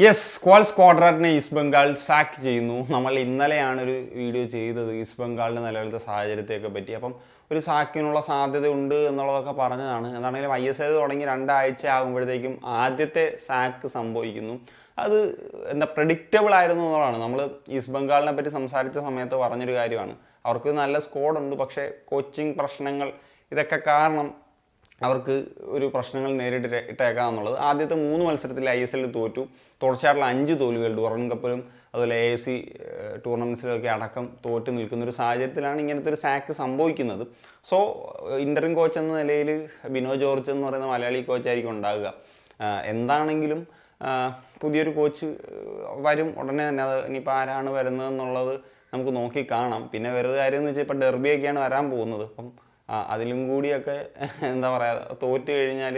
Yes, സ്ക്വാഡ്രാറ്റിനെ east Bengal sac ചെയ്യുന്നു. നമ്മൾ ഇന്നലെയാണ് ഒരു വീഡിയോ ചെയ്തത് ഈസ്റ്റ് ബംഗാളിൻ്റെ നിലവിലത്തെ സാഹചര്യത്തെയൊക്കെ പറ്റി. അപ്പം ഒരു സാക്കിനുള്ള സാധ്യത ഉണ്ട് എന്നുള്ളതൊക്കെ പറഞ്ഞതാണ്. എന്താണെങ്കിലും ISL തുടങ്ങി 2 ആഴ്ച ആകുമ്പോഴത്തേക്കും ആദ്യത്തെ സാക്ക് സംഭവിക്കുന്നു. അത് എന്താ പ്രെഡിക്റ്റബിൾ ആയിരുന്നു എന്നുള്ളതാണ്. നമ്മൾ ഈസ്റ്റ് ബംഗാളിനെ പറ്റി സംസാരിച്ച സമയത്ത് പറഞ്ഞൊരു കാര്യമാണ്. അവർക്ക് നല്ല സ്ക്വാഡുണ്ട്, പക്ഷേ കോച്ചിങ് പ്രശ്നങ്ങൾ ഇതൊക്കെ കാരണം അവർക്ക് ഒരു പ്രശ്നങ്ങൾ നേരിട്ടേക്കാമെന്നുള്ളത്. ആദ്യത്തെ 3 മത്സരത്തിൽ ISL തോറ്റു. തുടർച്ചയായിട്ടുള്ള 5 തോൽവികൾ ഡുറൻ കപ്പിലും അതുപോലെ AFC ടൂർണമെൻറ്റ്സിലൊക്കെ അടക്കം തോറ്റ് നിൽക്കുന്ന ഒരു സാഹചര്യത്തിലാണ് ഇങ്ങനത്തെ ഒരു സാക്ക് സംഭവിക്കുന്നത്. സോ ഇൻ്ററിം കോച്ച് എന്ന നിലയിൽ ബിനോ ജോർജ് എന്ന് പറയുന്ന മലയാളി കോച്ചായിരിക്കും ഉണ്ടാകുക. എന്താണെങ്കിലും പുതിയൊരു കോച്ച് വരും ഉടനെ തന്നെ. അത് ഇനിയിപ്പോൾ ആരാണ് വരുന്നതെന്നുള്ളത് നമുക്ക് നോക്കി കാണാം. പിന്നെ വേറൊരു കാര്യം എന്ന് വെച്ചാൽ ഇപ്പോൾ ഡെർബിയൊക്കെയാണ് വരാൻ പോകുന്നത്. അപ്പം അതിലും കൂടിയൊക്കെ എന്താ പറയുക, തോറ്റ് കഴിഞ്ഞാൽ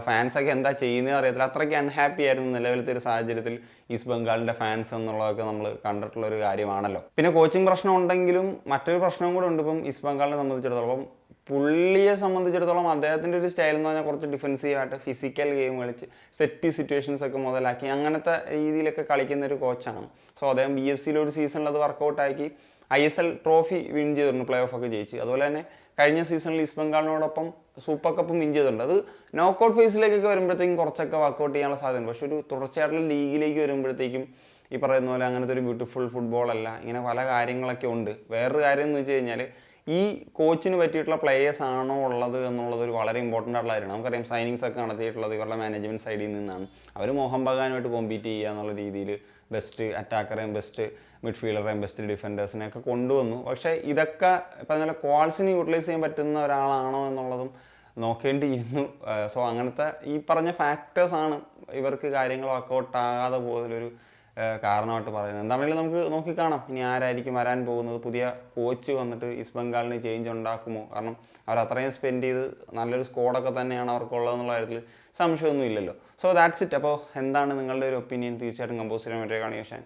ഫാൻസൊക്കെ എന്താ ചെയ്യുന്നതെന്ന് അറിയത്തില്ല. അത്രയ്ക്ക് അൺഹാപ്പി ആയിരുന്നു നിലവിലത്തെ ഒരു സാഹചര്യത്തിൽ ഈസ്റ്റ് ബംഗാളിൻ്റെ ഫാൻസ് എന്നുള്ളതൊക്കെ നമ്മൾ കണ്ടിട്ടുള്ളൊരു കാര്യമാണല്ലോ. പിന്നെ കോച്ചിങ് പ്രശ്നം ഉണ്ടെങ്കിലും മറ്റൊരു പ്രശ്നം കൂടെ ഉണ്ട് ഇപ്പം ഈസ്റ്റ് ബംഗാളിനെ സംബന്ധിച്ചിടത്തോളം. അപ്പം പുള്ളിയെ സംബന്ധിച്ചിടത്തോളം അദ്ദേഹത്തിൻ്റെ ഒരു സ്റ്റൈൽ എന്ന് പറഞ്ഞാൽ കുറച്ച് ഡിഫെൻസീവായിട്ട് ഫിസിക്കൽ ഗെയിം കളിച്ച് സെറ്റ് പീസ് സിറ്റുവേഷൻസ് ഒക്കെ മുതലാക്കി അങ്ങനത്തെ രീതിയിലൊക്കെ കളിക്കുന്ന ഒരു കോച്ചാണ്. സോ അദ്ദേഹം BFCയിലെ ഒരു സീസണിൽ അത് വർക്കൗട്ടാക്കി ISL ട്രോഫി വിൻ ചെയ്തിട്ടുണ്ട്, പ്ലേ ഓഫ് ഒക്കെ ജയിച്ച്. അതുപോലെ തന്നെ കഴിഞ്ഞ സീസണിൽ ഈസ്റ്റ് ബംഗാളിനോടൊപ്പം സൂപ്പർ കപ്പും വിൻ ചെയ്തിട്ടുണ്ട്. അത് നോക്കൗട്ട് ഫേസിലേക്കൊക്കെ വരുമ്പോഴത്തേക്കും കുറച്ചൊക്കെ വർക്കൗട്ട് ചെയ്യാനുള്ള സാധ്യതയുണ്ട്. പക്ഷേ ഒരു തുടർച്ചയായിട്ടുള്ള ലീഗിലേക്ക് വരുമ്പോഴത്തേക്കും ഈ പറയുന്ന പോലെ അങ്ങനത്തെ ഒരു ബ്യൂട്ടിഫുൾ ഫുട്ബോളല്ല. ഇങ്ങനെ പല കാര്യങ്ങളൊക്കെ ഉണ്ട്. വേറൊരു കാര്യം എന്ന് വെച്ച് കഴിഞ്ഞാൽ ഈ കോച്ചിന് പറ്റിയിട്ടുള്ള പ്ലേയേഴ്സ് ആണോ ഉള്ളത് എന്നുള്ളത് ഒരു വളരെ ഇമ്പോർട്ടൻ്റ് ആയിട്ടുള്ള കാര്യമാണ്. നമുക്കറിയാം സൈനിങ്സ് ഒക്കെ നടത്തിയിട്ടുള്ളത് ഇവരുടെ മാനേജ്മെൻറ്റ് സൈഡിൽ നിന്നാണ്. അവർ മോഹൻ ബഗാനുമായിട്ട് കോമ്പീറ്റ് ചെയ്യുക എന്നുള്ള രീതിയിൽ ബെസ്റ്റ് അറ്റാക്കറേയും ബെസ്റ്റ് മിഡ്ഫീൽഡറേയും ബെസ്റ്റ് ഡിഫൻഡേഴ്സിനെയൊക്കെ കൊണ്ടുവന്നു. പക്ഷേ ഇതൊക്കെ ഇപ്പം നല്ല ക്വാളിറ്റിനെ യൂട്ടിലൈസ് ചെയ്യാൻ പറ്റുന്ന ഒരാളാണോ എന്നുള്ളതും നോക്കേണ്ടിയിരുന്നു. സോ അങ്ങനത്തെ ഈ പറഞ്ഞ ഫാക്ടേഴ്സാണ് ഇവർക്ക് കാര്യങ്ങൾ വർക്കൗട്ട് ആകാതെ പോയതിലൊരു കാരണമായിട്ട് പറയുന്നത്. എന്താണെങ്കിലും നമുക്ക് നോക്കിക്കാണാം ഇനി ആരായിരിക്കും വരാൻ പോകുന്നത്. പുതിയ കോച്ച് വന്നിട്ട് ഈസ്റ്റ് ബംഗാളിന് ചേഞ്ച് ഉണ്ടാക്കുമോ? കാരണം അവർ അത്രയും സ്പെൻഡ് ചെയ്ത് നല്ലൊരു സ്ക്വാഡൊക്കെ തന്നെയാണ് അവർക്കുള്ളതെന്നുള്ള കാര്യത്തിൽ സംശയമൊന്നും ഇല്ലല്ലോ. So that's it. അപ്പോൾ എന്താണ് നിങ്ങളുടെ ഒരു ഒപ്പീനിയൻ? തീർച്ചയായിട്ടും കമ്പോസ് ചെയ്യാൻ വേണ്ടി കാണുക.